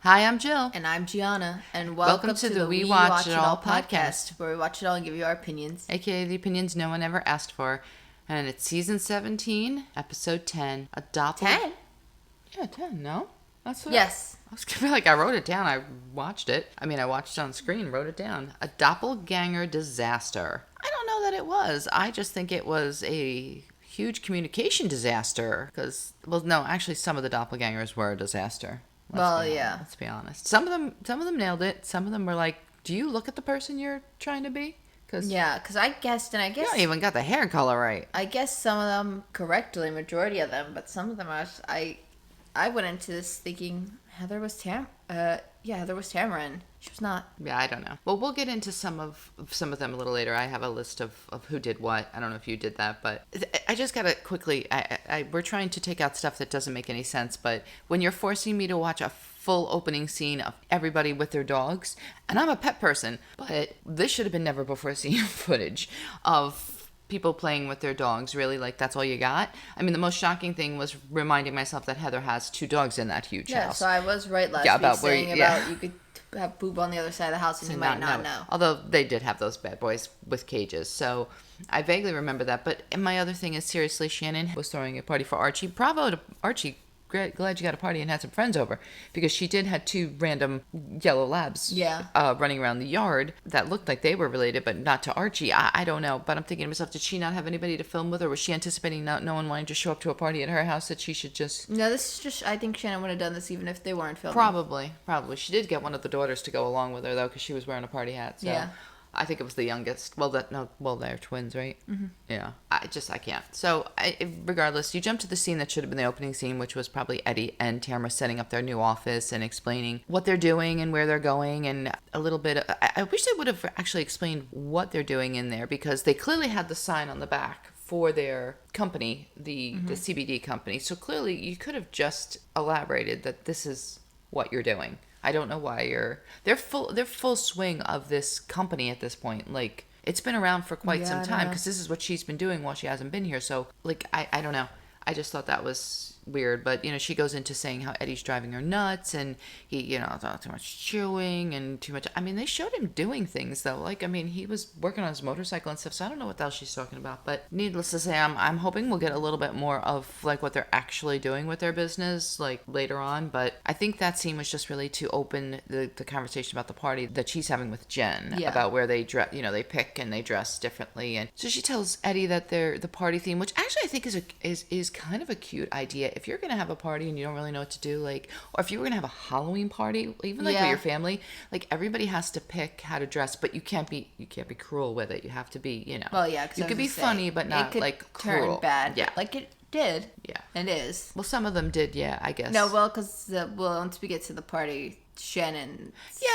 Hi, I'm Jill. And I'm Gianna. And welcome to the We Watch It All podcast, where we watch it all and give you our opinions. AKA the opinions no one ever asked for. And it's season 17, episode 10. 10? Yeah, 10, no? That's what Yes. I was gonna be like, I wrote it down. I watched it. I watched it on screen, wrote it down. A doppelganger disaster. I don't know that it was. I just think it was a huge communication disaster. No, actually, some of the doppelgangers were a disaster. Let's be honest. Some of them nailed it. Some of them were like, "Do you look at the person you're trying to be?" Because I guess you don't even got the hair color right. I guess some of them correctly, majority of them, but some of them I went into this thinking Heather was Tamara. She was not. Yeah, I don't know. Well, we'll get into some of them a little later. I have a list of who did what. I don't know if you did that, but I just gotta quickly. We're trying to take out stuff that doesn't make any sense. But when you're forcing me to watch a full opening scene of everybody with their dogs, and I'm a pet person, but this should have been never before seen footage of people playing with their dogs. Really, like that's all you got. The most shocking thing was reminding myself that Heather has 2 dogs in that huge house. So I was right last week saying about you could have boob on the other side of the house and you might not know. Although they did have those bad boys with cages, so I vaguely remember that. But my other thing is, seriously, Shannon was throwing a party for Archie. Bravo to Archie. Glad you got a party and had some friends over, because she did had 2 random yellow labs running around the yard that looked like they were related, but not to Archie. I don't know, but I'm thinking to myself, did she not have anybody to film with her? Was she anticipating no one wanting to show up to a party at her house, that she should just... No, this is just, I think Shannon would have done this even if they weren't filming. Probably. She did get one of the daughters to go along with her, though, because she was wearing a party hat, so... Yeah. I think it was the youngest. They're twins, right? Mm-hmm. Yeah. I can't. So, regardless, you jump to the scene that should have been the opening scene, which was probably Eddie and Tamara setting up their new office and explaining what they're doing and where they're going, and a little bit. I wish they would have actually explained what they're doing in there, because they clearly had the sign on the back for their company, the CBD company. So clearly, you could have just elaborated that this is what you're doing. I don't know why they're full swing of this company at this point. Like, it's been around for quite some time, because this is what she's been doing while she hasn't been here. So, like, I don't know. I just thought that was weird. But, she goes into saying how Eddie's driving her nuts, and he, too much chewing and too much. They showed him doing things, though. Like, he was working on his motorcycle and stuff, so I don't know what the hell she's talking about. But needless to say, I'm hoping we'll get a little bit more of, like, what they're actually doing with their business, like, later on. But I think that scene was just really to open the conversation about the party that she's having with Jen, about where they dress, they pick and they dress differently. And so she tells Eddie that they're the party theme, which actually I think is kind of a cute idea. If you're going to have a party and you don't really know what to do, like, or if you were going to have a Halloween party, even like with your family, like, everybody has to pick how to dress, but you can't be cruel with it. You have to be, Well, yeah, you could be funny, but not like cruel. Turn bad. Yeah, like it did. Yeah, it is. Well, some of them did. Yeah, I guess. No, well, because once we get to the party, Shannon's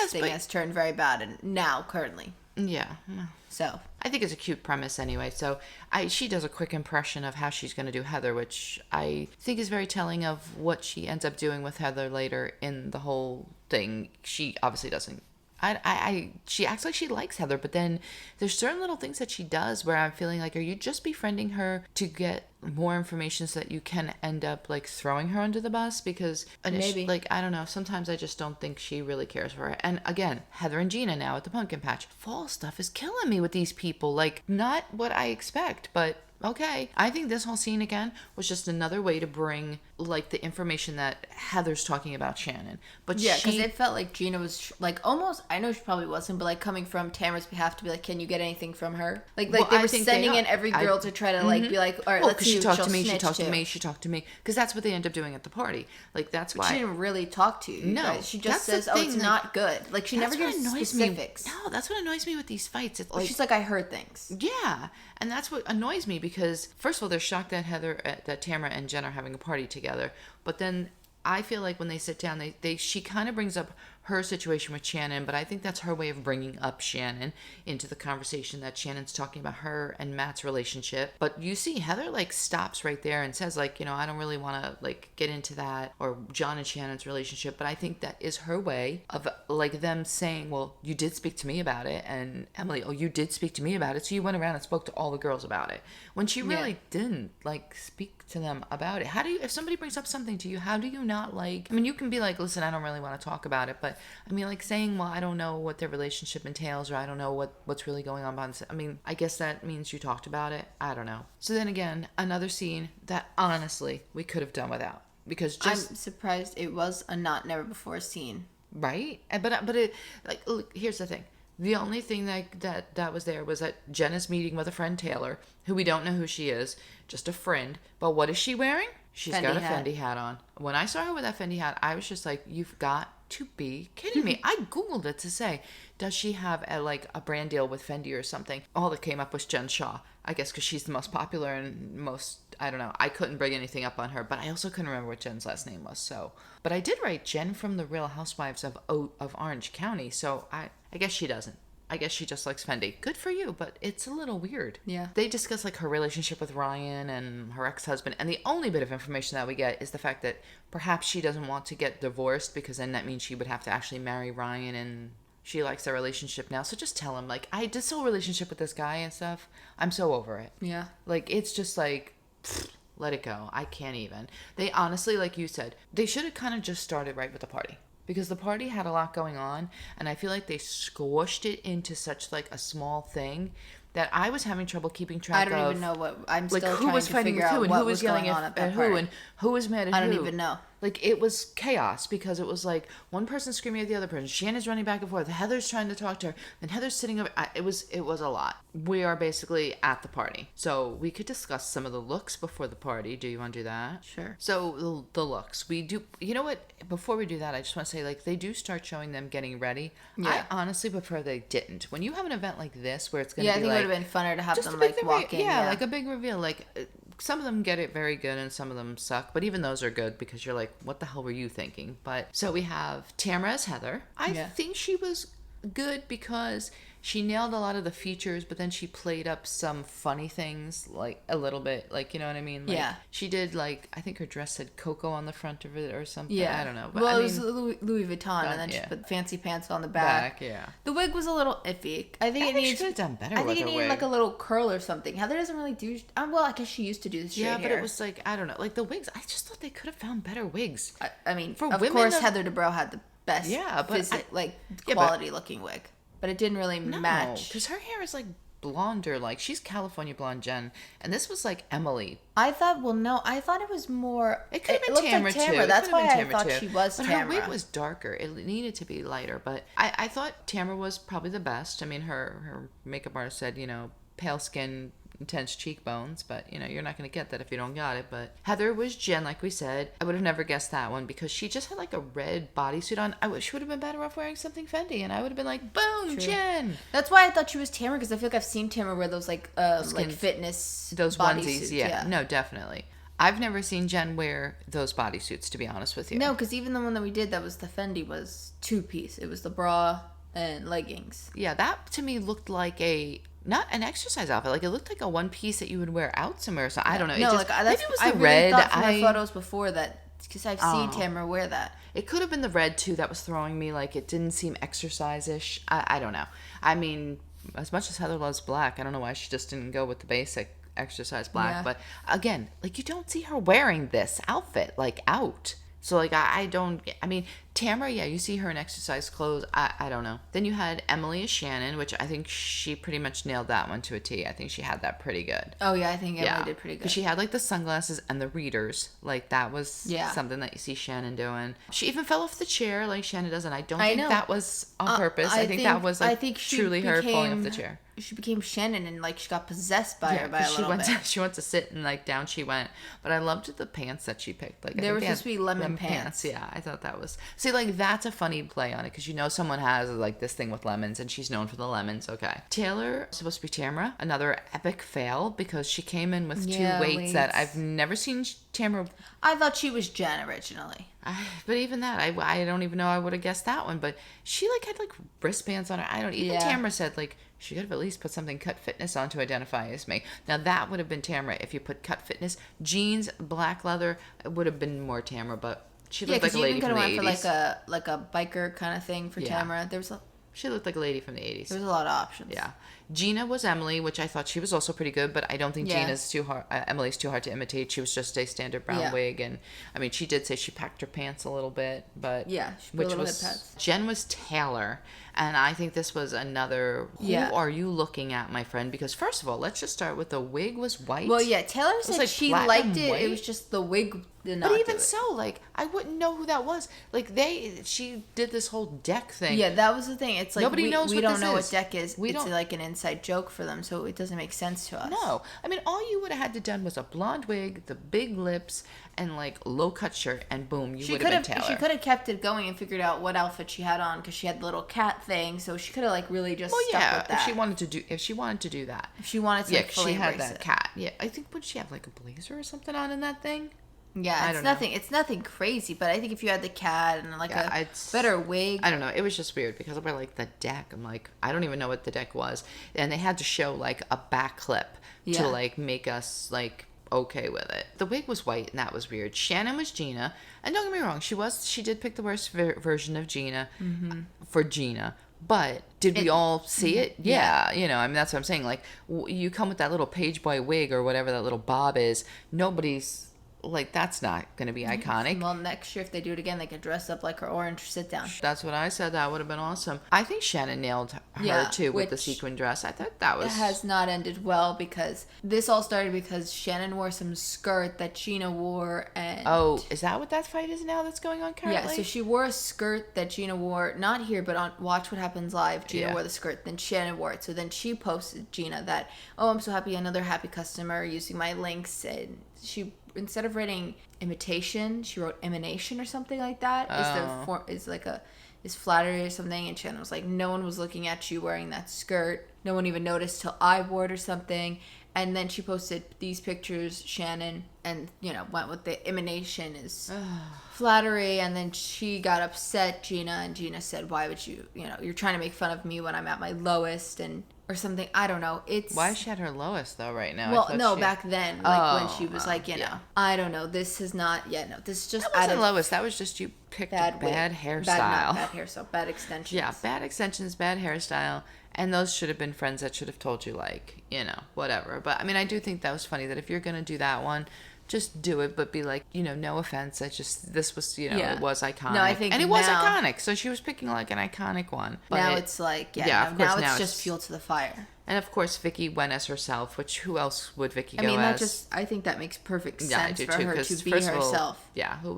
thing has turned very bad, and now currently. Yeah. So I think it's a cute premise anyway. So she does a quick impression of how she's going to do Heather, which I think is very telling of what she ends up doing with Heather later in the whole thing. She obviously doesn't. She acts like she likes Heather, but then there's certain little things that she does where I'm feeling like, are you just befriending her to get more information so that you can end up, like, throwing her under the bus? Because maybe, like, I don't know, sometimes I just don't think she really cares for her. And again, Heather and Gina now at the pumpkin patch. Fall stuff is killing me with these people. Like, not what I expect, but okay. I think this whole scene again was just another way to bring, like, the information that Heather's talking about Shannon. But yeah, because it felt like Gina was like, almost, I know she probably wasn't, but like coming from Tamara's behalf to be like, can you get anything from her? Like they were sending in every girl to try to like be like, all right, let's see. She talked to me, because that's what they end up doing at the party. Like, that's why she didn't really talk to you. No, she just says, oh, it's not good. Like, she never gives specifics. No, that's what annoys me with these fights. It's like, she's like, I heard things. Yeah, and that's what annoys me, because first of all, they're shocked that Tamara and Jen are having a party together, but then I feel like when they sit down, she kind of brings up her situation with Shannon, but I think that's her way of bringing up Shannon into the conversation, that Shannon's talking about her and Matt's relationship. But you see Heather like stops right there and says like, I don't really want to like get into that, or John and Shannon's relationship, but I think that is her way of like them saying, well, you did speak to me about it, and Emily, oh, you did speak to me about it, so you went around and spoke to all the girls about it, when she really didn't like speak to them about it. How do you, if somebody brings up something to you, how do you not like, I mean, you can be like, listen, I don't really want to talk about it, but I mean, like saying, well, I don't know what their relationship entails, or I don't know what's really going on behind the scenes. I mean, I guess that means you talked about it. I don't know. So then again, another scene that honestly we could have done without, because just, I'm surprised it was a not never before scene. Right? But it, like, look, here's the thing. The only thing that was there was that Jen is meeting with a friend, Taylor, who we don't know who she is, just a friend. But what is she wearing? She's got a Fendi hat on. When I saw her with that Fendi hat, I was just like, you've got to be kidding me. I Googled it to say, does she have a brand deal with Fendi or something? All that came up was Jen Shaw. I guess because she's the most popular and most, I don't know. I couldn't bring anything up on her, but I also couldn't remember what Jen's last name was. So, but I did write Jen from the Real Housewives of Orange County. So I guess she doesn't. I guess she just likes Fendi. Good for you, but it's a little weird. Yeah. They discuss like her relationship with Ryan and her ex-husband, and the only bit of information that we get is the fact that perhaps she doesn't want to get divorced, because then that means she would have to actually marry Ryan, and she likes their relationship now. So just tell him, like, I did this whole relationship with this guy and stuff. I'm so over it. Yeah. Like, it's just like, let it go. I can't even. They honestly, like you said, they should have kind of just started right with the party. Because the party had a lot going on, and I feel like they squished it into such like a small thing that I was having trouble keeping track of. I don't even know what, I'm like, still who trying was to fighting figure with who, out and what who was yelling going on at that who, party. and who was mad at who. I don't even know. Like, it was chaos, because it was like one person screaming at the other person. Shannon's running back and forth. Heather's trying to talk to her. Then Heather's sitting over. It was a lot. We are basically at the party. So we could discuss some of the looks before the party. Do you want to do that? Sure. So the looks. We do. You know what? Before we do that, I just want to say, like, they do start showing them getting ready. Yeah. I honestly prefer they didn't. When you have an event like this where it's going to be I think like, it would have been funner to have just them a big like walk in. yeah, like a big reveal. Like, some of them get it very good and some of them suck, but even those are good because you're like, what the hell were you thinking? But so we have Tamara as Heather. I think she was good because she nailed a lot of the features, but then she played up some funny things, like a little bit, like, you know what I mean? Like, she did, like, I think her dress said Coco on the front of it or something. I don't know. But well, I mean, it was Louis Vuitton, and then she put fancy pants on the back. The wig was a little iffy. I think it needs. Should have done better. I think it needed like a little curl or something. Heather doesn't really do. Well, I guess she used to do the straight hair. Yeah, but it was like, I don't know, like the wigs. I just thought they could have found better wigs. I mean, of course, Heather Dubrow had the best, quality looking wig. But it didn't really match. Because her hair is like blonder, like she's California blonde Jen, and this was like Emily. I thought it was more. It could have been Tamara too. That's why I thought she was Tamara. But her wig was darker. It needed to be lighter. But I thought Tamara was probably the best. I mean, her makeup artist said, pale skin, intense cheekbones, but you're not going to get that if you don't got it. But Heather was Jen, like we said. I would have never guessed that one because she just had like a red bodysuit on. I wish she would have been better off wearing something Fendi, and I would have been like, boom, Jen. That's why I thought she was Tamara, because I feel like I've seen Tamara wear those like fitness, those onesies. Yeah, no, definitely. I've never seen Jen wear those bodysuits, to be honest with you. No, because even the one that we did, that was the Fendi, was two-piece. It was the bra and leggings. Yeah, that to me looked like not an exercise outfit. Like, it looked like a one piece that you would wear out somewhere. So I don't know. No, maybe it was the red. I thought from the photos before that, because I've seen Tamara wear that. It could have been the red too that was throwing me. Like, it didn't seem exercise-ish. I don't know. I mean, as much as Heather loves black, I don't know why she just didn't go with the basic exercise black. Yeah. But again, like, you don't see her wearing this outfit like out. So, like, I mean, Tamara, yeah, you see her in exercise clothes. I don't know. Then you had Emily as Shannon, which I think she pretty much nailed that one to a T. I think she had that pretty good. Oh, yeah, I think Emily did pretty good. Because she had, like, the sunglasses and the readers. Like, that was something that you see Shannon doing. She even fell off the chair like Shannon does, and I don't think that was on purpose. I think that was, like, truly her falling off the chair. She became Shannon, and like she got possessed by her by a little bit. She went to sit, and like down she went. But I loved the pants that she picked. Like, they were supposed to be lemon pants. Yeah, I thought that was, see, like, that's a funny play on it, because someone has like this thing with lemons, and she's known for the lemons. Okay, Taylor, supposed to be Tamara, another epic fail because she came in with two weights that I've never seen Tamara. I thought she was Jen originally. But even that, I don't even know I would have guessed that one. But she like had like wristbands on her. I don't. Even Tamara said like she could have at least put something Cut Fitness on to identify as me. Now that would have been Tamara if you put Cut Fitness, jeans, black leather. It would have been more Tamara, but she looked like a lady from the 80s. Yeah, because you even could have went for like a biker kind of thing for Tamara. She looked like a lady from the 80s. There was a lot of options. Yeah. Gina was Emily, which I thought she was also pretty good, but I don't think Gina's too hard. Emily's too hard to imitate. She was just a standard brown wig, and I mean, she did say she packed her pants a little bit, but she put a little bit pants. Jen was Taylor, and I think this was another. Who are you looking at, my friend? Because first of all, let's just start with the wig was white. Well, yeah, Taylor said like she liked it. White. It was just the wig. But even so, like, I wouldn't know who that was. Like, she did this whole deck thing. Yeah, that was the thing. It's like nobody knows we what don't this know is. What deck is. It's like an inside joke for them, so it doesn't make sense to us. No, I mean, all you would have had to done was a blonde wig, the big lips, and like low cut shirt, and boom, you would have been Taylor. She could have kept it going and figured out what outfit she had on because she had the little cat thing. So she could have like really just stuck with that. If she wanted to do that, if she wanted to, like, fully she had embrace that it. cat. Yeah, I think would she have like a blazer or something on in that thing? Yeah, it's nothing crazy, but I think if you had the cat and like a better wig. I don't know. It was just weird because we're like the deck. I'm like, I don't even know what the deck was. And they had to show like a back clip to like make us like okay with it. The wig was white and that was weird. Shannon was Gina. And don't get me wrong, she did pick the worst version of Gina for Gina. But did we all see it? Yeah. You know, I mean, that's what I'm saying. Like, you come with that little page boy wig or whatever that little bob is. Nobody's... Like, that's not going to be iconic. Well, next year, if they do it again, they could dress up like her orange sit-down. That's what I said. That would have been awesome. I think Shannon nailed her, too, with the sequin dress. I thought that was... It has not ended well because this all started because Shannon wore some skirt that Gina wore and... Oh, is that what that fight is now that's going on currently? Yeah, so she wore a skirt that Gina wore, not here, but on Watch What Happens Live. Gina wore the skirt, then Shannon wore it. So then she posted Gina that, oh, I'm so happy, another happy customer using my links, and she... Instead of writing imitation, she wrote emanation or something like that. Is flattery or something. And Shannon was like, no one was looking at you wearing that skirt. No one even noticed till I wore it or something. And then she posted these pictures, Shannon, and, you know, went with the emanation is flattery. And then she got upset, Gina, and Gina said, why would you, you're trying to make fun of me when I'm at my lowest and... Or something, I don't know. Why is she at her lowest though right now? Well, no, back then, like when she was like, I don't know. This is not. Yeah, no, this is just. That wasn't lowest. That was just you picked a bad hairstyle. Bad hairstyle. Bad extensions. Yeah, bad extensions, bad hairstyle, and those should have been friends that should have told you like, whatever. But I mean, I do think that was funny that if you're gonna do that one. Just do it, but be like, no offense. This was, it was iconic. No, I think and it was iconic. So she was picking like an iconic one. But now it's like, now it's just fuel to the fire. And of course, Vicky went as herself, which who else would Vicky go as? I think that makes perfect sense for her to be All, herself. who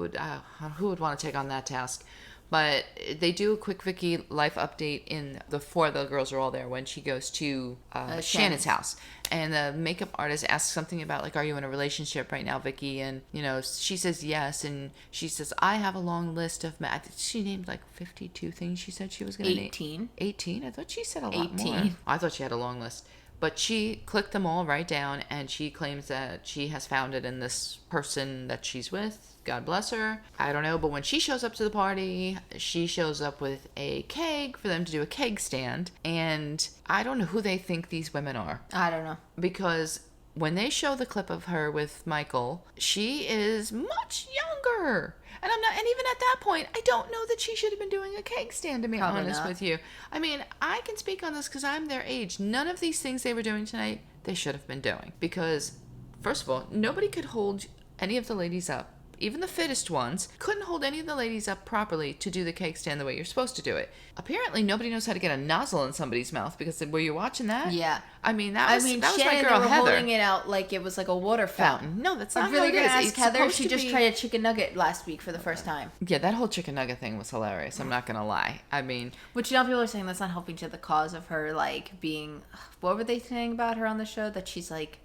would want to take on that task? But they do a quick Vicky life update in the four of the girls are all there when she goes to Shannon's house. And the makeup artist asks something about, like, are you in a relationship right now, Vicky? And, she says yes. And she says, I have a long list of... I think she named, like, 52 things she said she was going to name. 18. 18? I thought she said a lot more. I thought she had a long list. But she clicked them all right down, and she claims that she has found it in this person that she's with. God bless her. I don't know, but when she shows up to the party, she shows up with a keg for them to do a keg stand. And I don't know who they think these women are. I don't know. Because when they show the clip of her with Michael, she is much younger. And even at that point, I don't know that she should have been doing a keg stand, to be honest with you. I mean, I can speak on this because I'm their age. None of these things they were doing tonight, they should have been doing. Because, first of all, nobody could hold any of the ladies up. Even the fittest ones couldn't hold any of the ladies up properly to do the cake stand the way you're supposed to do it. Apparently, nobody knows how to get a nozzle in somebody's mouth because were you watching that? Yeah. I mean, that was Shannon, my girl they were Heather. Holding it out like it was like a water fountain. No, that's not I'm really how it gonna is. ask Heather. She just tried a chicken nugget last week for the first time. Yeah, that whole chicken nugget thing was hilarious. I'm not gonna lie. I mean, which people are saying that's not helping to the cause of her like being. What were they saying about her on the show? That she's like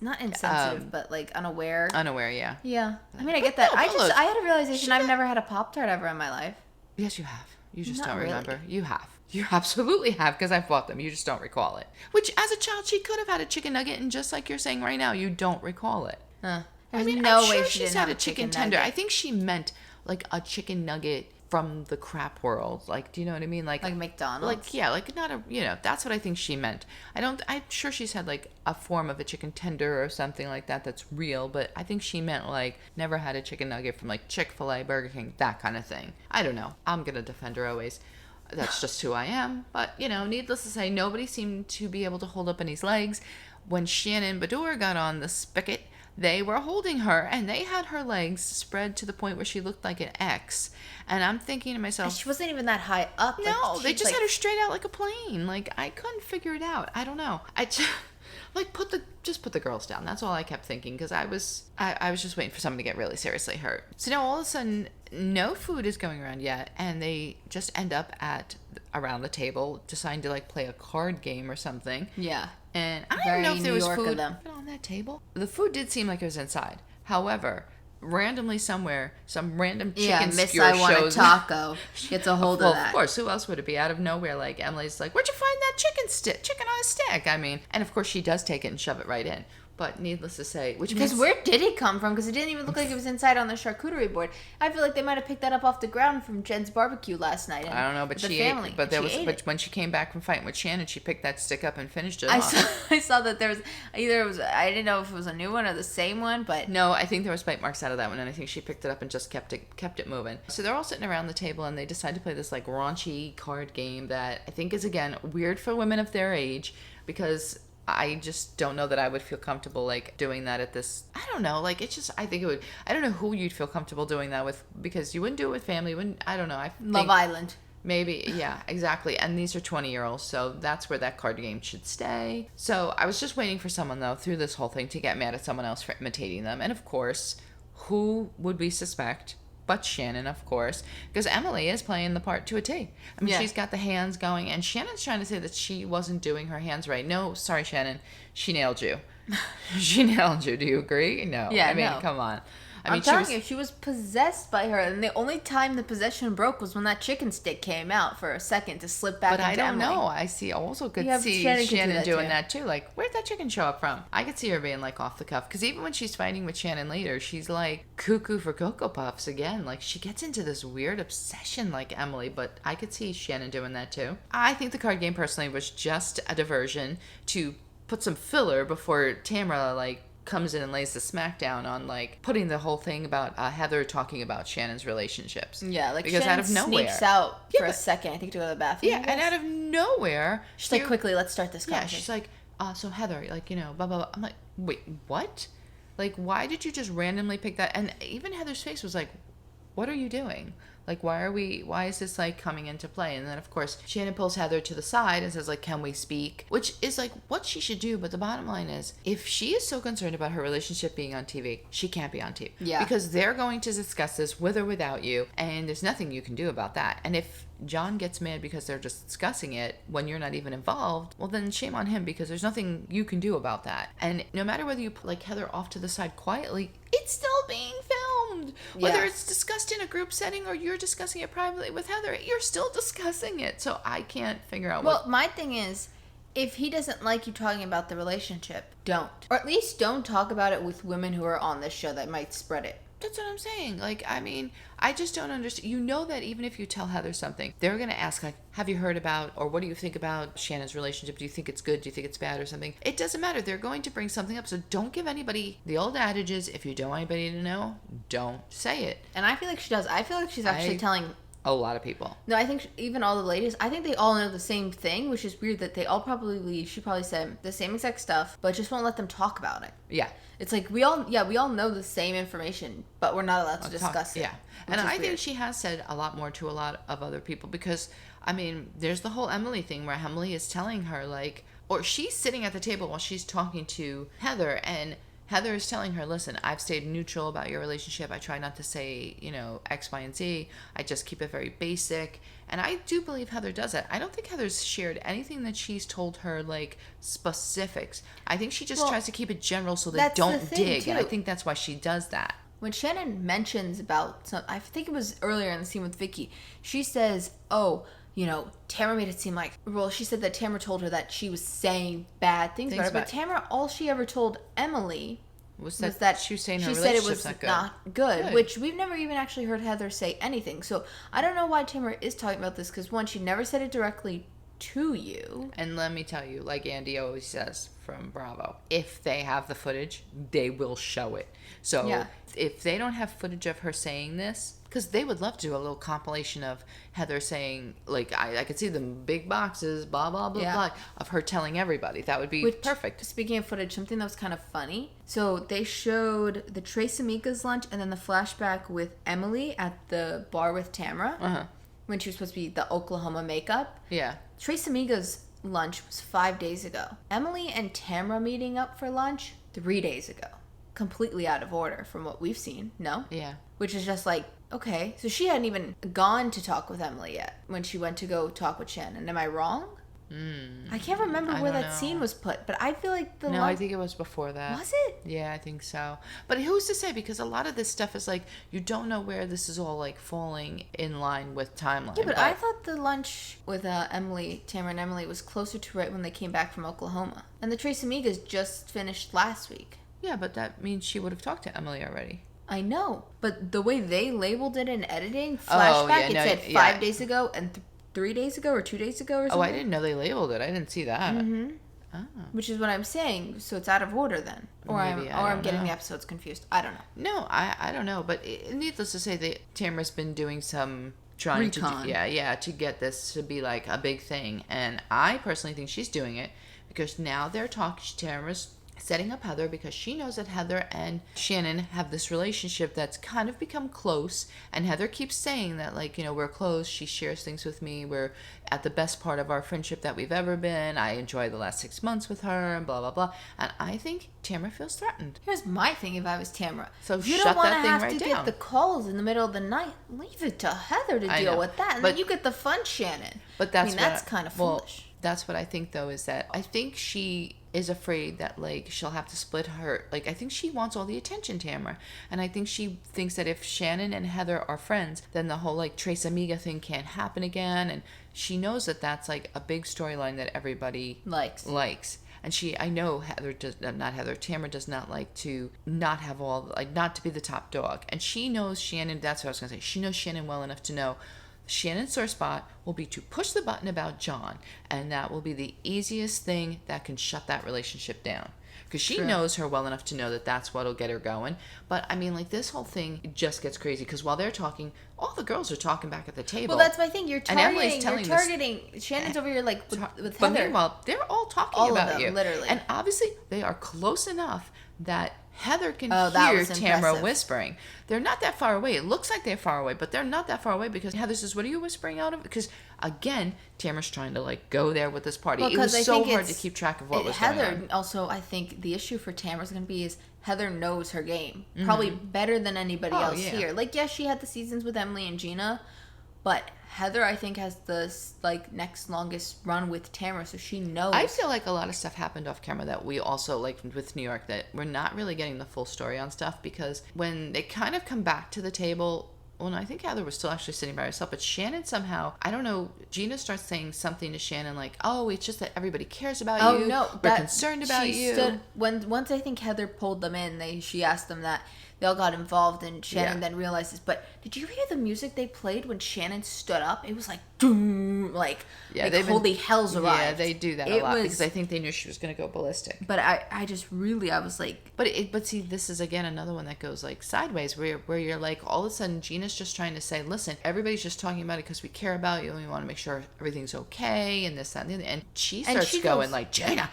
not insensitive, but like unaware. Unaware, yeah. Yeah, I mean, I get that. I had a realization. I've never had a Pop-Tart ever in my life. Yes, you have. You just Not don't really. remember. You have. You absolutely have, because I've bought them. You just don't recall it. Which, as a child, she could have had a chicken nugget, and just like you're saying right now, you don't recall it. Huh. I mean, no I'm way sure she she's didn't had have a chicken tender. nugget. I think she meant like a chicken nugget from the crap world. Like, do you know what I mean? Like McDonald's? Like, yeah, like not a, that's what I think she meant. I'm sure she's had like a form of a chicken tender or something like that that's real, but I think she meant like never had a chicken nugget from like Chick-fil-A, Burger King, that kind of thing. I don't know. I'm going to defend her always. That's just who I am. But, needless to say, nobody seemed to be able to hold up Annie's legs. When Shannon Bedour got on the spigot, they were holding her, and they had her legs spread to the point where she looked like an X. And I'm thinking to myself... She wasn't even that high up. No, they just had her straight out like a plane. Like, I couldn't figure it out. I don't know. I just... Like, put the girls down. That's all I kept thinking, because I was just waiting for someone to get really seriously hurt. So now all of a sudden, no food is going around yet, and they just end up around the table, deciding to like play a card game or something. Yeah. And I don't even know if there was food on that table. The food did seem like it was inside. However, randomly somewhere, some random chicken skewer I want shows a taco. Gets a hold of that. Of course, who else would it be? Out of nowhere, like Emily's like, "Where'd you find that chicken on a stick?" I mean, and of course she does take it and shove it right in. But needless to say, because where did it come from? Because it didn't even look like it was inside on the charcuterie board. I feel like they might have picked that up off the ground from Jen's barbecue last night. I don't know, but she ate. But when she came back from fighting with Shannon, she picked that stick up and finished it off. I saw that there was I didn't know if it was a new one or the same one, but no, I think there was bite marks out of that one, and I think she picked it up and just kept it moving. So they're all sitting around the table, and they decide to play this like raunchy card game that I think is again weird for women of their age, because I just don't know that I would feel comfortable like doing that at this. I don't know. Like, it's just, I think it would. I don't know who you'd feel comfortable doing that with, because you wouldn't do it with family. I don't know. Love Island. Maybe, yeah, exactly. And these are 20-year-olds, so that's where that card game should stay. So I was just waiting for someone, though, through this whole thing to get mad at someone else for imitating them. And of course, who would we suspect? But Shannon, of course, because Emily is playing the part to a T. I mean, she's got the hands going, and Shannon's trying to say that she wasn't doing her hands right. No, sorry, Shannon. She nailed you. She nailed you. Do you agree? No. Yeah, I mean, come on. I'm telling you, she was possessed by her, and the only time the possession broke was when that chicken stick came out for a second to slip back into Emily. But I don't know. I could see Shannon doing that too. Like, where'd that chicken show up from? I could see her being like off the cuff, because even when she's fighting with Shannon later, she's like cuckoo for Cocoa Puffs again. Like, she gets into this weird obsession like Emily, but I could see Shannon doing that too. I think the card game personally was just a diversion to put some filler before Tamara like comes in and lays the smackdown on like putting the whole thing about Heather talking about Shannon's relationships. Yeah, like because Shannon out of nowhere sneaks out for a second, I think, to go to the bathroom. Yeah, and out of nowhere she's like, quickly, let's start this conversation. Yeah, she's like, so Heather, like, blah blah blah. I'm like, wait, what? Like, why did you just randomly pick that? And even Heather's face was like, what are you doing? Like, why is this like coming into play? And then of course Shannon pulls Heather to the side and says like, can we speak? Which is like what she should do. But the bottom line is, if she is so concerned about her relationship being on TV, she can't be on TV. Yeah. Because they're going to discuss this with or without you, and there's nothing you can do about that. And if John gets mad because they're just discussing it when you're not even involved, well then shame on him, because there's nothing you can do about that. And no matter whether you put like Heather off to the side quietly, it's still being filmed. Whether it's discussed in a group setting or you're discussing it privately with Heather, you're still discussing it. So I can't figure out Well, my thing is, if he doesn't like you talking about the relationship, don't. Or at least don't talk about it with women who are on this show that might spread it. That's what I'm saying. Like, I mean, I just don't understand. You know that even if you tell Heather something, they're going to ask, like, have you heard about, or what do you think about Shannon's relationship? Do you think it's good? Do you think it's bad or something? It doesn't matter. They're going to bring something up. So don't give anybody, the old adage is, if you don't want anybody to know, don't say it. And I feel like she does. I feel like she's actually telling a lot of people. No, I think even all the ladies, I think they all know the same thing, which is weird that they all probably, she probably said the same exact stuff, but just won't let them talk about it. Yeah. It's like we all know the same information, but we're not allowed to discuss it. Yeah. And I think she has said a lot more to a lot of other people, because, I mean, there's the whole Emily thing where Emily is telling her, like, or she's sitting at the table while she's talking to Heather, and Heather is telling her, listen, I've stayed neutral about your relationship. I try not to say, X, Y, and Z. I just keep it very basic. And I do believe Heather does that. I don't think Heather's shared anything that she's told her, like, specifics. I think she just tries to keep it general so they don't dig. And I think that's why she does that. When Shannon mentions about, I think it was earlier in the scene with Vicky, she says, Tamara made it seem like, she said that Tamara told her that she was saying bad things about her, but Tamara, all she ever told Emily was that she was saying her she said it relationship's was not good. not good, which we've never even actually heard Heather say anything. So I don't know why Tamara is talking about this, because one, she never said it directly to you. And let me tell you, like Andy always says from Bravo, if they have the footage, they will show it. So if they don't have footage of her saying this, because they would love to do a little compilation of Heather saying, like, I could see the big boxes, blah, blah, blah, blah, of her telling everybody. That would be perfect. Speaking of footage, something that was kind of funny. So they showed the Trace Amica's lunch and then the flashback with Emily at the bar with Tamara when she was supposed to be the Oklahoma makeup. Yeah. Trace Amiga's lunch was 5 days ago. Emily and Tamara meeting up for lunch 3 days ago. Completely out of order from what we've seen, no? Yeah. Which is just like, okay. So she hadn't even gone to talk with Emily yet when she went to go talk with Shannon. Am I wrong? I can't remember where that scene was put, but I feel like No, I think it was before that. Was it? Yeah, I think so. But who's to say? Because a lot of this stuff is like, you don't know where this is all like falling in line with timeline. Yeah, but I thought the lunch with Tamara and Emily was closer to right when they came back from Oklahoma. And the Trace Amigas just finished last week. Yeah, but that means she would have talked to Emily already. I know, but the way they labeled it in editing, flashback, it said 5 days ago and 3 days ago or 2 days ago or something. Oh, I didn't know they labeled it. I didn't see that. Mm-hmm. Oh. Which is what I'm saying. So it's out of order then. Or I'm getting the episodes confused. I don't know. No, I don't know. But needless to say, Tamara's been doing some trying recon. to get this to be like a big thing. And I personally think she's doing it because now they're talking, Tamara's setting up Heather because she knows that Heather and Shannon have this relationship that's kind of become close, and Heather keeps saying that, like, you know, we're close, she shares things with me, we're at the best part of our friendship that we've ever been, I enjoy the last 6 months with her, and blah blah blah. And I think Tamara feels threatened. Here's my thing: if I was Tamara, so if you shut don't want that to thing have right to down. get the calls in the middle of the night, leave it to Heather to deal with that, and then you get the fun Shannon. But that's that's kind of foolish. That's what I think, though, is that I think she is afraid that, like, she'll have to split her. Like, I think she wants all the attention, Tamara. And I think she thinks that if Shannon and Heather are friends, then the whole, like, Trace Amiga thing can't happen again. And she knows that that's, like, a big storyline that everybody likes. And I know Tamara does not like to not have not to be the top dog. And she knows Shannon, that's what I was going to say. She knows Shannon well enough to know Shannon's sore spot will be to push the button about John, and that will be the easiest thing that can shut that relationship down. Because she knows her well enough to know that that's what'll get her going. But, I mean, like, this whole thing just gets crazy. Because while they're talking, all the girls are talking back at the table. Well, that's my thing. You're targeting. Shannon's over here, like, with Heather. But meanwhile, they're all talking all about of them, you. Literally. And obviously, they are close enough that Heather can hear Tamara whispering. They're not that far away. It looks like they're far away, but they're not that far away because Heather says, "What are you whispering out of?" Because again, Tamara's trying to, like, go there with this party. It was so hard to keep track of what was going on. Heather also, I think the issue for Tamara's going to be is Heather knows her game probably better than anybody else here. Like, yes, she had the seasons with Emily and Gina, but Heather, I think, has the, like, next longest run with Tamara, so she knows. I feel like a lot of stuff happened off camera that we also, like, with New York, that we're not really getting the full story on stuff, because when they kind of come back to the table, well, no, I think Heather was still actually sitting by herself, but Shannon somehow, I don't know, Gina starts saying something to Shannon like, "Oh, it's just that everybody cares about you. No, we're concerned about you." Once I think Heather pulled them in, she asked them that. They all got involved, and Shannon then realized this. But did you hear the music they played when Shannon stood up? It was like, doom, like holy hell's arrived. Yeah, they do that a lot because I think they knew she was going to go ballistic. But I was like... But see, this is, again, another one that goes, like, sideways, where you're like, all of a sudden, Gina's just trying to say, listen, everybody's just talking about it because we care about you and we want to make sure everything's okay and this, that, and the other. And she starts going, like, Gina,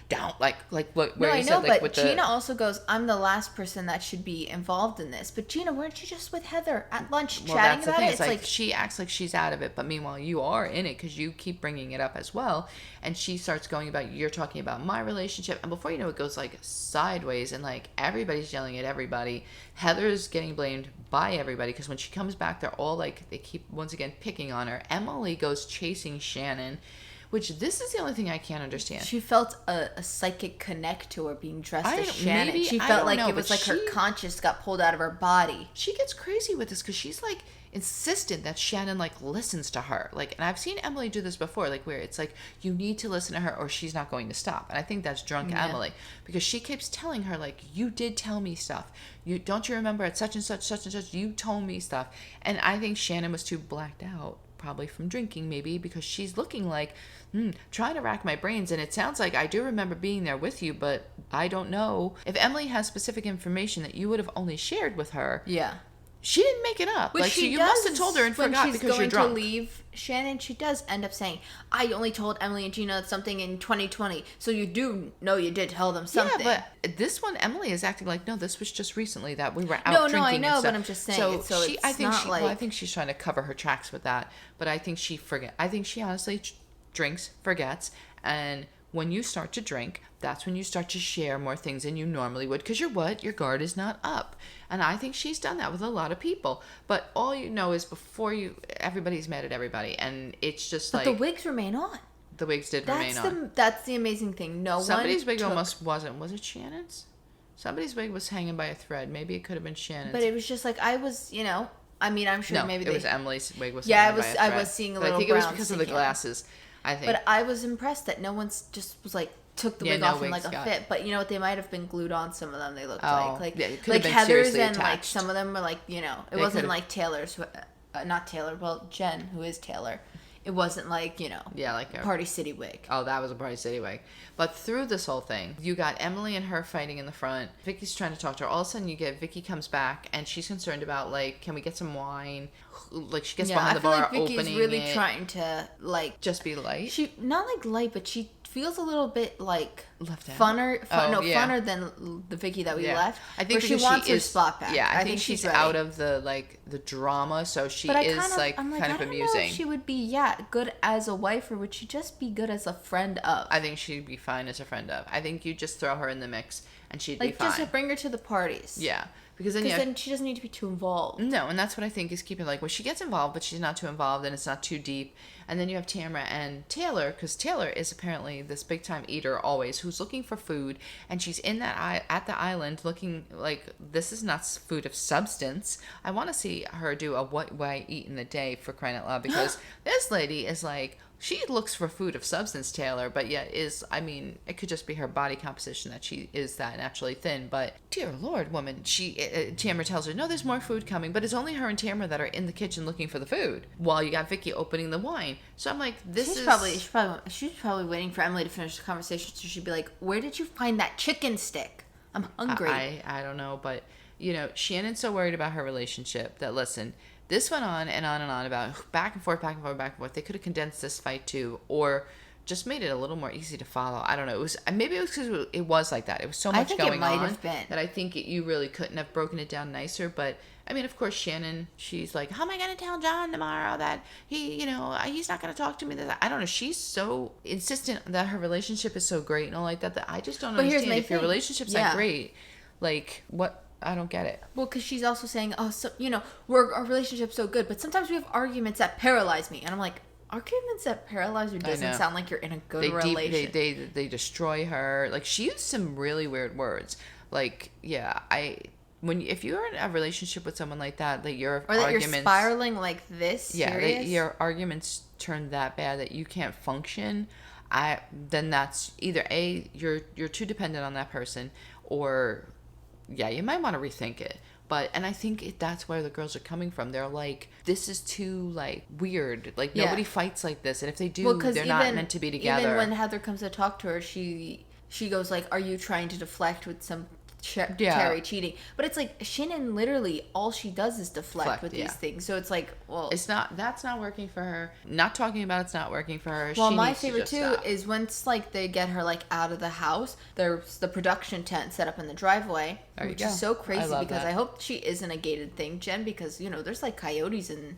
don't, like what? Where you said, like, with Gina also goes, I'm the last person that should be involved in this. But Gina, weren't you just with Heather at lunch chatting about it? It's like she acts like she's out of it, but meanwhile you are in it because you keep bringing it up as well. And she starts going about, you're talking about my relationship, and before you know it goes, like, sideways, and, like, everybody's yelling at everybody. Heather's getting blamed by everybody because when she comes back, they're all, like, they keep once again picking on her. Emily goes chasing Shannon which this is the only thing I can't understand. She felt a psychic connect to her being dressed as Shannon. Maybe, She I felt don't like know, it was but like her conscience got pulled out of her body. She gets crazy with this because she's like insistent that Shannon like listens to her. Like, and I've seen Emily do this before, like where it's like you need to listen to her or she's not going to stop. And I think that's drunk Emily, because she keeps telling her like, you did tell me stuff. You don't you remember at such and such you told me stuff. And I think Shannon was too blacked out, probably from drinking maybe, because she's looking like trying to rack my brains. And it sounds like I do remember being there with you, but I don't know if Emily has specific information that you would have only shared with her. Yeah. She didn't make it up. Which like, she you does, must have told her and forgot because you're drunk. When she's going to leave Shannon, she does end up saying, I only told Emily and Gina something in 2020, so you do know you did tell them something. Yeah, but this one, Emily is acting like, no, this was just recently that we were out drinking. No, I know, and stuff. but I'm just saying. I think she's trying to cover her tracks with that, but I think she honestly drinks, forgets, and when you start to drink, that's when you start to share more things than you normally would, because your guard is not up. And I think she's done that with a lot of people. But all you know is everybody's mad at everybody, and it's just but the wigs remain on. The wigs did remain on. That's the amazing thing. Somebody's wig almost wasn't. Was it Shannon's? Somebody's wig was hanging by a thread. Maybe it could have been Shannon's. But it was just like, I was, I mean, I'm sure maybe it was Emily's wig was yeah, hanging by a thread. I was seeing a but little I think it was brown because of the glasses. I think. But I was impressed that no one's just was like took the wig off in like a fit. But you know what? They might have been glued on. Some of them they looked like Heather's, and like some of them were like it wasn't like Taylor's, not Taylor. Well, Jen, who is Taylor. It wasn't like like a Party City wig. Oh, that was a Party City wig. But through this whole thing, you got Emily and her fighting in the front. Vicky's trying to talk to her. All of a sudden, you get Vicky comes back, and she's concerned about like, can we get some wine? Like she gets behind the bar, I feel like Vicky's really trying to like just be light. She not like light, but she feels a little bit like left out. Funner than the Vicky that we left. I think she wants her spot back. Yeah, I think she's out of the drama, so she is kind of amusing. I don't know if she would be good as a wife, or would she just be good as a friend of? I think she'd be fine as a friend of. I think you just throw her in the mix and she'd be fine. Like just bring her to the parties. Yeah. Because then she doesn't need to be too involved. No, and that's what I think is keeping when she gets involved, but she's not too involved and it's not too deep. And then you have Tamara and Taylor, because Taylor is apparently this big time eater always, who's looking for food, and she's in at the island looking like this is not food of substance. I want to see her do a what I eat in a day, for crying out loud, because this lady is like. She looks for food of substance, Taylor, but yet it could just be her body composition that she is that naturally thin. But dear Lord, woman, Tamara tells her, no, there's more food coming, but it's only her and Tamara that are in the kitchen looking for the food, while you got Vicky opening the wine. So I'm like, she's probably waiting for Emily to finish the conversation, so she'd be like, where did you find that chicken stick? I'm hungry. I don't know, but Shannon's so worried about her relationship that listen. This went on and on and on about back and forth. They could have condensed this fight too, or just made it a little more easy to follow. I don't know. Maybe it was because it was like that. It was so much going on that I think you really couldn't have broken it down nicer. But I mean, of course, Shannon, she's like, how am I going to tell John tomorrow that he's not going to talk to me? I don't know. She's so insistent that her relationship is so great and all like that I just don't understand if your relationship's that great. Like, what? I don't get it. Well, because she's also saying, our relationship's so good, but sometimes we have arguments that paralyze me. And I'm like, arguments that paralyze you doesn't sound like you're in a good relationship. They destroy her. Like, she used some really weird words. Like, yeah, if you're in a relationship with someone like that, you're spiraling like this, that your arguments turn that bad that you can't function, then that's either you're too dependent on that person, or you might want to rethink it. And I think that's where the girls are coming from. They're like, this is too weird. Nobody fights like this, and if they do, they're not meant to be together. Even when Heather comes to talk to her, she goes like, "Are you trying to deflect with some Terry cheating?" But it's like Shannon literally all she does is deflect with these things. So it's like, well, that's not working for her. Not talking about it's not working for her. Well, my favorite too is once they get her out of the house. There's the production tent set up in the driveway, which is so crazy because I hope she isn't a gated thing, Jen, because there's coyotes and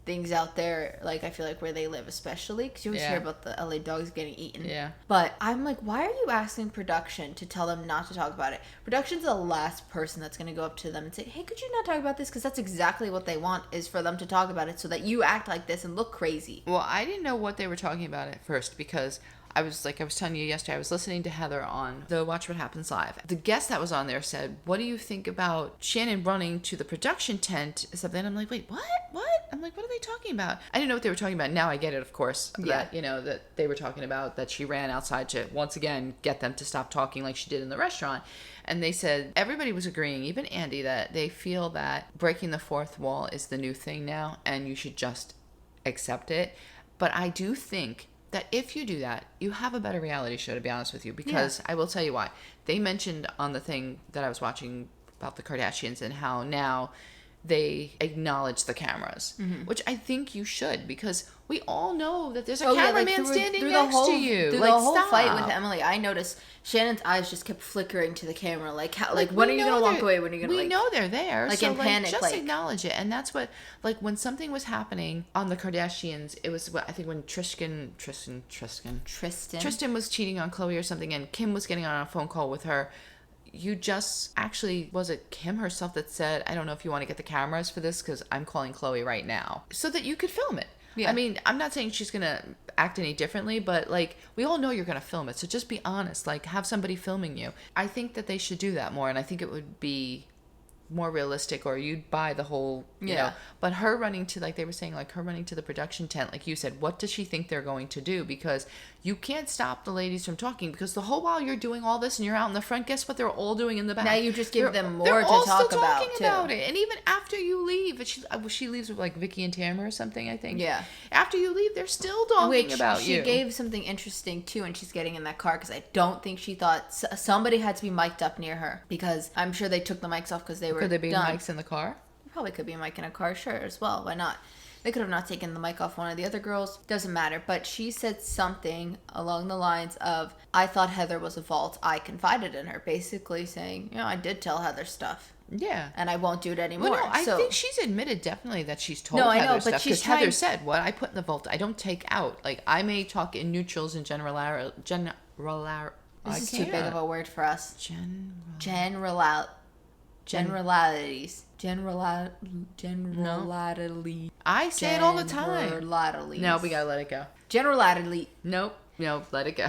things out there, like I feel like where they live, especially because you always hear about the LA dogs getting eaten. Yeah. But I'm like, why are you asking production to tell them not to talk about it? Production's the last person that's going to go up to them and say, hey, could you not talk about this? Because that's exactly what they want, is for them to talk about it so that you act like this and look crazy. Well, I didn't know what they were talking about at first because I was telling you yesterday, I was listening to Heather on the Watch What Happens Live. The guest that was on there said, what do you think about Shannon running to the production tent? Something. And I'm like, wait, what? I'm like, what are they talking about? I didn't know what they were talking about. Now I get it, of course. Yeah. That, that they were talking about that she ran outside to, once again, get them to stop talking like she did in the restaurant. And they said, everybody was agreeing, even Andy, that they feel that breaking the fourth wall is the new thing now and you should just accept it. But I do think that if you do that, you have a better reality show, to be honest with you, because I will tell you why. They mentioned on the thing that I was watching about the Kardashians and how now they acknowledge the cameras, which I think you should, because we all know that there's a cameraman standing next to you. Through the whole fight with Emily, I noticed Shannon's eyes just kept flickering to the camera, like when are you gonna walk away? When are you gonna? We know they're there, like so in panic. Just acknowledge it, and that's what, like, when something was happening on the Kardashians, it was I think when Tristan was cheating on Khloe or something, and Kim was getting on a phone call with her. You just actually, was it Kim herself that said, I don't know if you want to get the cameras for this because I'm calling Khloe right now, so that you could film it. Yeah. I mean, I'm not saying she's going to act any differently, but like, we all know you're going to film it. So just be honest, like have somebody filming you. I think that they should do that more. And I think it would be more realistic, or you'd buy the whole, you know, but her running to, like they were saying, like her running to the production tent, like you said, what does she think they're going to do? Because you can't stop the ladies from talking, because the whole while you're doing all this and you're out in the front, guess what they're all doing in the back? Now you just give them more to talk still about, talking about it. And even after you leave, she leaves with like Vicky and Tamara or something, I think. Yeah. After you leave, they're still talking about you. She gave something interesting too, and she's getting in that car, because I don't think she thought somebody had to be mic'd up near her, because I'm sure they took the mics off because they were Could there be done. mics in the car? Probably could be a mic in a car, sure, as well. Why not? They could have not taken the mic off one of the other girls. Doesn't matter. But she said something along the lines of, I thought Heather was a vault. I confided in her. Basically saying, I did tell Heather stuff. Yeah. And I won't do it anymore. Well, no, I think she's admitted definitely that she's told Heather stuff. But because Heather said, what I put in the vault, I don't take out. Like, I may talk in neutrals and generality. This is too big of a word for us. Generalities. Generality. I say it all the time. Generalities. No, we gotta let it go. Generality. Nope, let it go.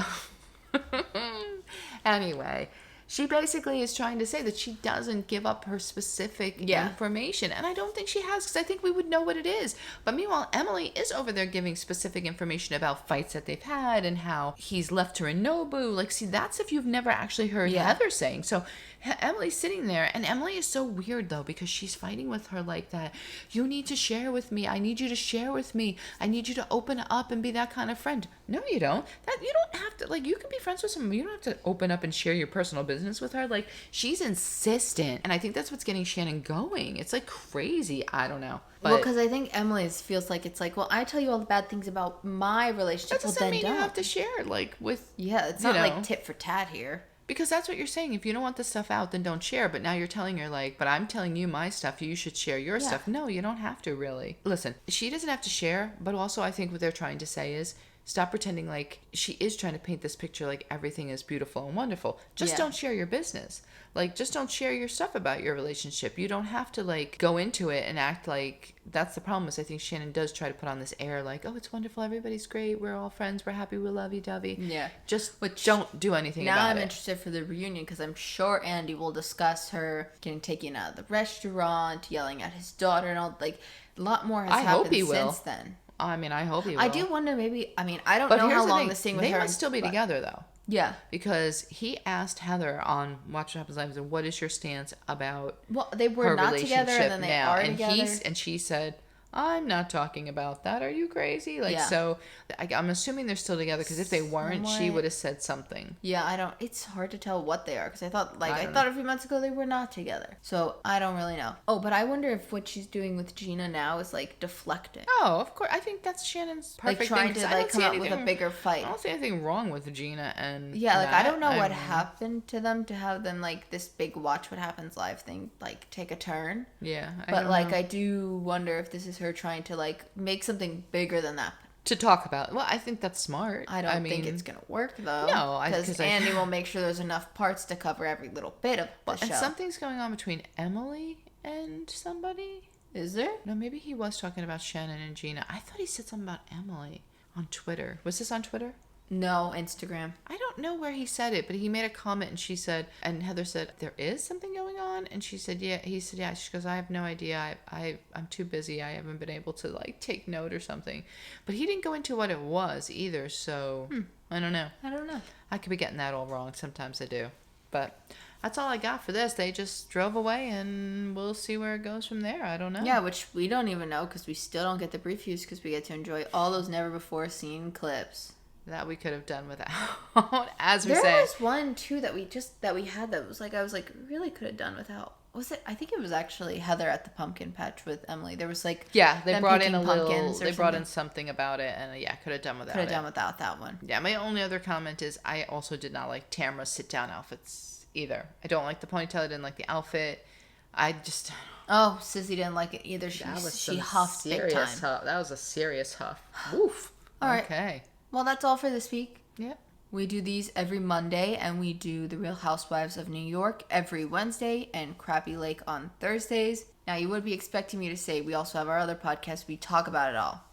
Anyway, she basically is trying to say that she doesn't give up her specific information. And I don't think she has, because I think we would know what it is. But meanwhile, Emily is over there giving specific information about fights that they've had and how he's left her in Nobu. Like, see, that's if you've never actually heard Heather saying. So Emily's sitting there, and Emily is so weird, though, because she's fighting with her like that. You need to share with me. I need you to share with me. I need you to open up and be that kind of friend. No, you don't. You don't have to, like, you can be friends with someone. You don't have to open up and share your personal business with her. Like, she's insistent. And I think that's what's getting Shannon going. It's, like, crazy. I don't know. But, well, because I think Emily's feels like it's like, well, I tell you all the bad things about my relationship. That doesn't mean you have to share, like, with... Yeah, it's not like tit for tat here. Because that's what you're saying. If you don't want the stuff out, then don't share. But now you're telling her, like, but I'm telling you my stuff. You should share your stuff. No, you don't have to, really. Listen, she doesn't have to share. But also, I think what they're trying to say is, stop pretending like she is trying to paint this picture like everything is beautiful and wonderful. Just don't share your business. Like, just don't share your stuff about your relationship. You don't have to, like, go into it and act like... That's the problem, is I think Shannon does try to put on this air like, oh, it's wonderful, everybody's great, we're all friends, we're happy, we love you, Dovey. Yeah. Just don't do anything about it. Now I'm interested for the reunion, because I'm sure Andy will discuss her getting taken out of the restaurant, yelling at his daughter, and all, like, a lot more has happened since then. I mean, I hope he will. I do wonder, maybe, I mean, I don't know how long this thing with her... They must still be together, though. Yeah. Because he asked Heather on Watch What Happens Live, what is your stance about they were not together, and then they are together. And she said, I'm not talking about that. Are you crazy? Like, so I'm assuming they're still together, because if they weren't, she would have said something. Yeah, it's hard to tell what they are, because I thought a few months ago they were not together. So I don't really know. Oh, but I wonder if what she's doing with Gina now is like deflecting. Oh, of course. I think that's Shannon's perfect like trying thing, to like come up with a bigger fight. I don't see anything wrong with Gina and I don't know what happened to them to have them like this big Watch What Happens Live thing like take a turn. Yeah. But like I do wonder if this is her her trying to like make something bigger than that. To talk about. Well, I think that's smart. I don't think it's going to work, though. No, because Andy will make sure there's enough parts to cover every little bit of the show. And something's going on between Emily and somebody. Is there? No, maybe he was talking about Shannon and Gina. I thought he said something about Emily on Twitter. Was this on Twitter? No, Instagram. I don't know where he said it, but he made a comment and she said, and Heather said, there is something going on? And she said, yeah. He said, yeah. She goes, I have no idea. I'm too busy. I haven't been able to like take note or something. But he didn't go into what it was either. So I don't know. I could be getting that all wrong. Sometimes I do. But that's all I got for this. They just drove away and we'll see where it goes from there. I don't know. Yeah, which we don't even know because we still don't get the previews because we get to enjoy all those never before seen clips. That we could have done without, as we say. There was one too that we had that was like I was like really could have done without. Was it? I think it was actually Heather at the pumpkin patch with Emily. There was like they brought in a little. They brought in something about it, and could have done without. Could have done without that one. Yeah, my only other comment is I also did not like Tamra's sit down outfits either. I don't like the ponytail. I didn't like the outfit. I just. Oh, Sissy didn't like it either. She huffed big time. That was a serious huff. Oof. All right. Okay. Well, that's all for this week. Yep. We do these every Monday, and we do The Real Housewives of New York every Wednesday and Crappy Lake on Thursdays. Now, you would be expecting me to say we also have our other podcast. We talk about it all.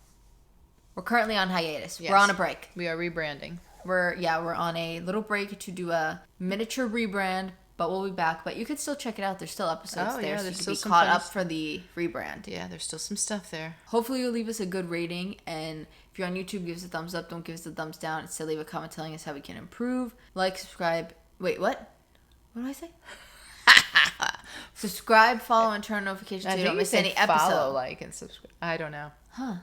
We're currently on hiatus. Yes. We're on a break. We are rebranding. We're on a little break to do a miniature rebrand, but we'll be back. But you could still check it out. There's still episodes there, so you can be caught up for the rebrand. Yeah, there's still some stuff there. Hopefully you'll leave us a good rating, and if you're on YouTube, give us a thumbs up. Don't give us a thumbs down. Instead, leave a comment telling us how we can improve. Like, subscribe. Wait, what? What do I say? Subscribe, follow, and turn on notifications so you don't miss any episode. Follow, like, and subscribe. I don't know. Huh.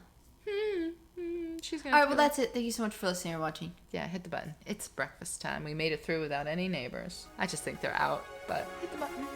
She's gonna. All right, well, that's it. Thank you so much for listening or watching. Yeah, hit the button. It's breakfast time. We made it through without any neighbors. I just think they're out, but hit the button.